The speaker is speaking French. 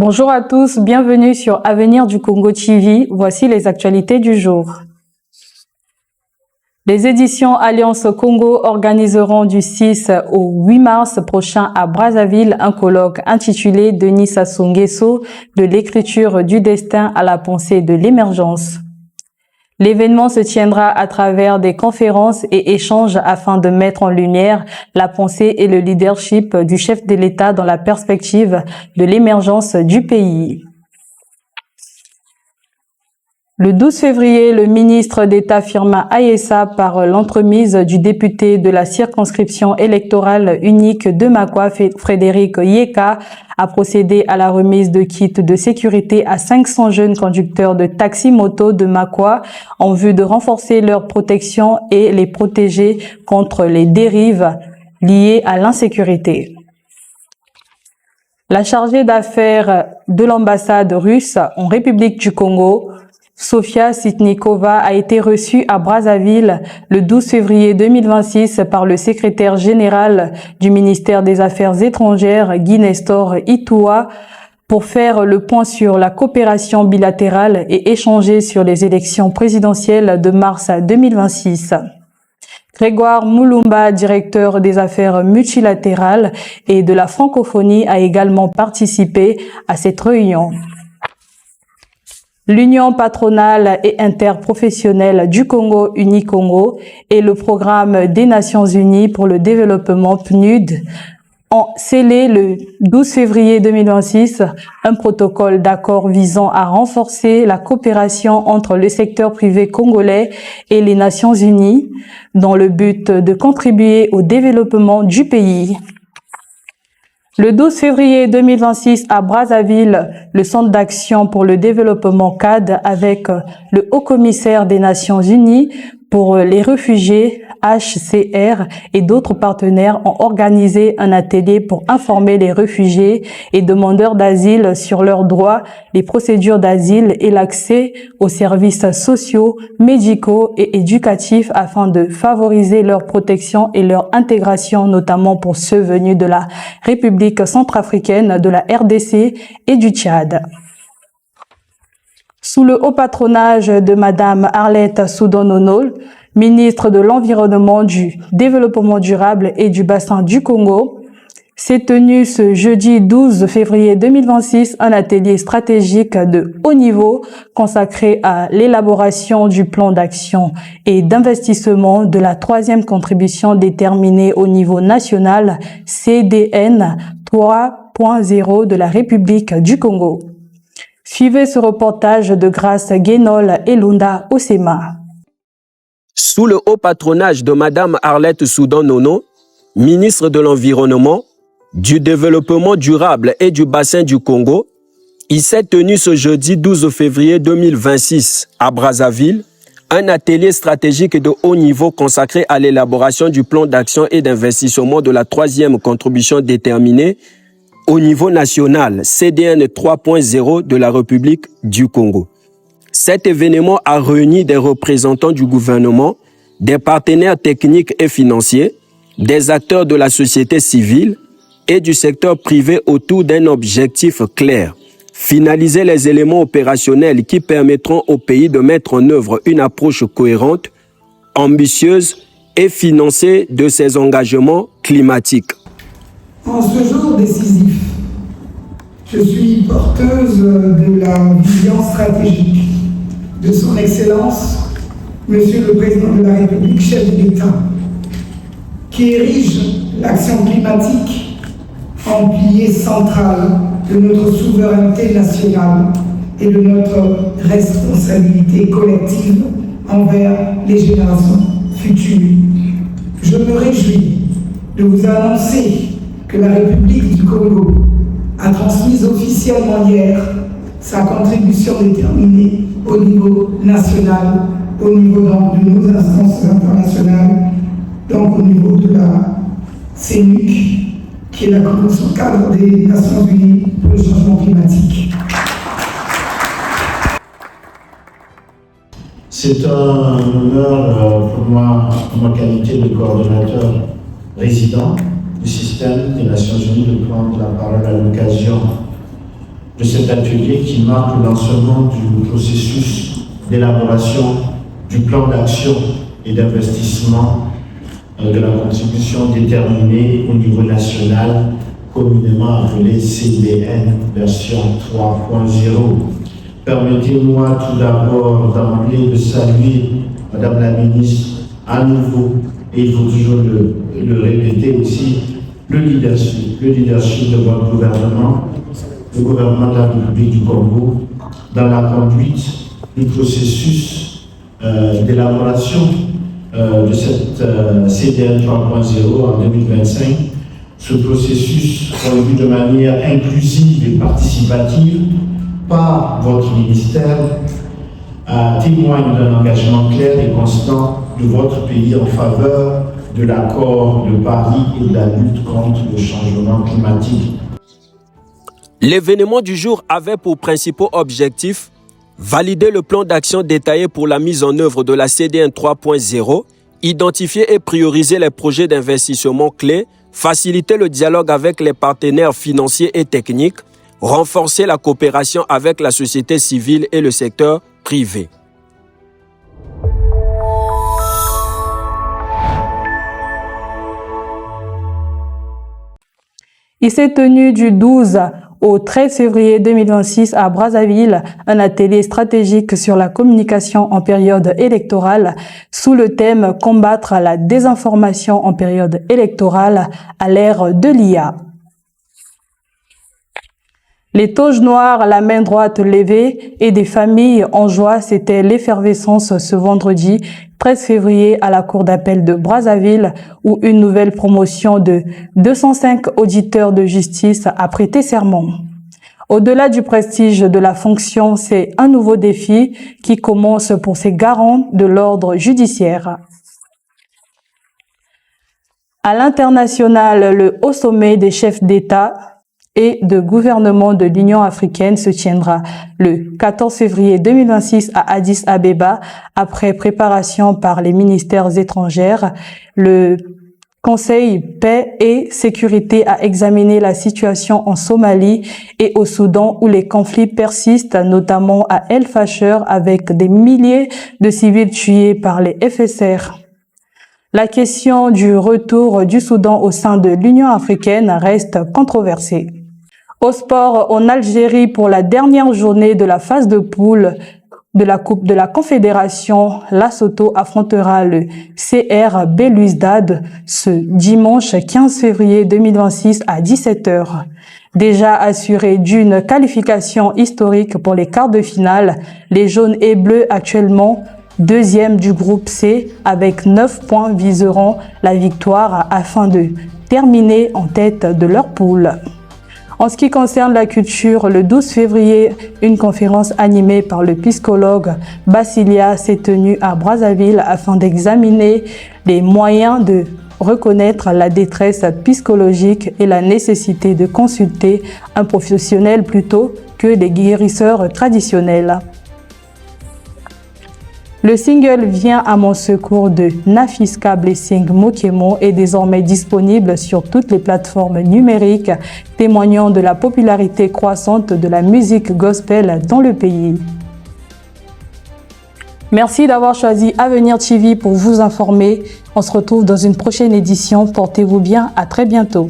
Bonjour à tous, bienvenue sur Avenir du Congo TV. Voici les actualités du jour. Les éditions Alliance Congo organiseront du 6 au 8 mars prochain à Brazzaville un colloque intitulé Denis Sassou Nguesso, de l'écriture du destin à la pensée de l'émergence. L'événement se tiendra à travers des conférences et échanges afin de mettre en lumière la pensée et le leadership du chef de l'État dans la perspective de l'émergence du pays. Le 12 février, le ministre d'État Firmin Ayessa, par l'entremise du député de la circonscription électorale unique de Makwa, Frédéric Yeka, a procédé à la remise de kits de sécurité à 500 jeunes conducteurs de taxi-moto de Makwa en vue de renforcer leur protection et les protéger contre les dérives liées à l'insécurité. La chargée d'affaires de l'ambassade russe en République du Congo, Sofia Sitnikova, a été reçue à Brazzaville le 12 février 2026 par le secrétaire général du ministère des Affaires étrangères, Guy Nestor Itoua, pour faire le point sur la coopération bilatérale et échanger sur les élections présidentielles de mars 2026. Grégoire Moulumba, directeur des affaires multilatérales et de la francophonie, a également participé à cette réunion. L'Union patronale et interprofessionnelle du Congo, Unicongo, et le Programme des Nations Unies pour le développement, PNUD, ont scellé le 12 février 2026 un protocole d'accord visant à renforcer la coopération entre le secteur privé congolais et les Nations Unies dans le but de contribuer au développement du pays. Le 12 février 2026 à Brazzaville, le Centre d'action pour le développement CAD avec le Haut-Commissaire des Nations Unies pour les réfugiés, HCR, et d'autres partenaires ont organisé un atelier pour informer les réfugiés et demandeurs d'asile sur leurs droits, les procédures d'asile et l'accès aux services sociaux, médicaux et éducatifs afin de favoriser leur protection et leur intégration, notamment pour ceux venus de la République centrafricaine, de la RDC et du Tchad. Sous le haut patronage de Madame Arlette Soudan-Nono, ministre de l'Environnement, du Développement durable et du Bassin du Congo, s'est tenu ce jeudi 12 février 2026 un atelier stratégique de haut niveau consacré à l'élaboration du plan d'action et d'investissement de la troisième contribution déterminée au niveau national CDN 3.0 de la République du Congo. Suivez ce reportage de Grâce Guénol et Lunda Osema. Sous le haut patronage de Madame Arlette Soudan-Nono, ministre de l'Environnement, du Développement durable et du Bassin du Congo, il s'est tenu ce jeudi 12 février 2026 à Brazzaville un atelier stratégique de haut niveau consacré à l'élaboration du plan d'action et d'investissement de la troisième contribution déterminée au niveau national, CDN 3.0 de la République du Congo. Cet événement a réuni des représentants du gouvernement, des partenaires techniques et financiers, des acteurs de la société civile et du secteur privé autour d'un objectif clair: finaliser les éléments opérationnels qui permettront au pays de mettre en œuvre une approche cohérente, ambitieuse et financée de ses engagements climatiques. En ce jour décisif, je suis porteuse de la vision stratégique de son Excellence, Monsieur le Président de la République, chef de l'État, qui érige l'action climatique en pilier central de notre souveraineté nationale et de notre responsabilité collective envers les générations futures. Je me réjouis de vous annoncer que la République du Congo a transmis officiellement hier sa contribution déterminée au niveau national, au niveau de nos instances internationales, donc au niveau de la CNUC, qui est la Convention cadre des Nations Unies pour le changement climatique. C'est un honneur pour moi, en ma qualité de coordonnateur résident du système des Nations Unies, de prendre la parole à l'occasion de cet atelier qui marque le lancement du processus d'élaboration du plan d'action et d'investissement de la contribution déterminée au niveau national, communément appelée CDN version 3.0. Permettez-moi tout d'abord d'emblée de saluer Madame la Ministre à nouveau, et il faut toujours le répéter aussi, le leadership de votre gouvernement, le gouvernement de la République du Congo, dans la conduite du processus d'élaboration de cette CDN 3.0 en 2025. Ce processus conduit de manière inclusive et participative par votre ministère témoigne d'un engagement clair et constant de votre pays en faveur de l'accord de Paris et de la lutte contre le changement climatique. L'événement du jour avait pour principaux objectifs valider le plan d'action détaillé pour la mise en œuvre de la CDN 3.0, identifier et prioriser les projets d'investissement clés, faciliter le dialogue avec les partenaires financiers et techniques, renforcer la coopération avec la société civile et le secteur privé. Il s'est tenu du 12 au 13 février 2026 à Brazzaville un atelier stratégique sur la communication en période électorale sous le thème « Combattre la désinformation en période électorale à l'ère de l'IA ». Les toges noires, la main droite levée et des familles en joie, c'était l'effervescence ce vendredi 13 février à la cour d'appel de Brazzaville où une nouvelle promotion de 205 auditeurs de justice a prêté serment. Au-delà du prestige de la fonction, c'est un nouveau défi qui commence pour ces garants de l'ordre judiciaire. À l'international, le haut sommet des chefs d'État et de gouvernement de l'Union africaine se tiendra le 14 février 2026 à Addis Abeba après préparation par les ministères étrangers. Le Conseil paix et sécurité a examiné la situation en Somalie et au Soudan où les conflits persistent, notamment à El Fasher avec des milliers de civils tués par les FSR. La question du retour du Soudan au sein de l'Union africaine reste controversée. Au sport, en Algérie, pour la dernière journée de la phase de poule de la Coupe de la Confédération, Lesotho affrontera le CR Belouizdad ce dimanche 15 février 2026 à 17h. Déjà assurés d'une qualification historique pour les quarts de finale, les jaunes et bleus actuellement deuxième du groupe C avec 9 points viseront la victoire afin de terminer en tête de leur poule. En ce qui concerne la culture, le 12 février, une conférence animée par le psychologue Basilia s'est tenue à Brazzaville afin d'examiner les moyens de reconnaître la détresse psychologique et la nécessité de consulter un professionnel plutôt que des guérisseurs traditionnels. Le single Viens à mon secours de Nafiska Blessing Mokemo est désormais disponible sur toutes les plateformes numériques, témoignant de la popularité croissante de la musique gospel dans le pays. Merci d'avoir choisi Avenir TV pour vous informer. On se retrouve dans une prochaine édition. Portez-vous bien, à très bientôt.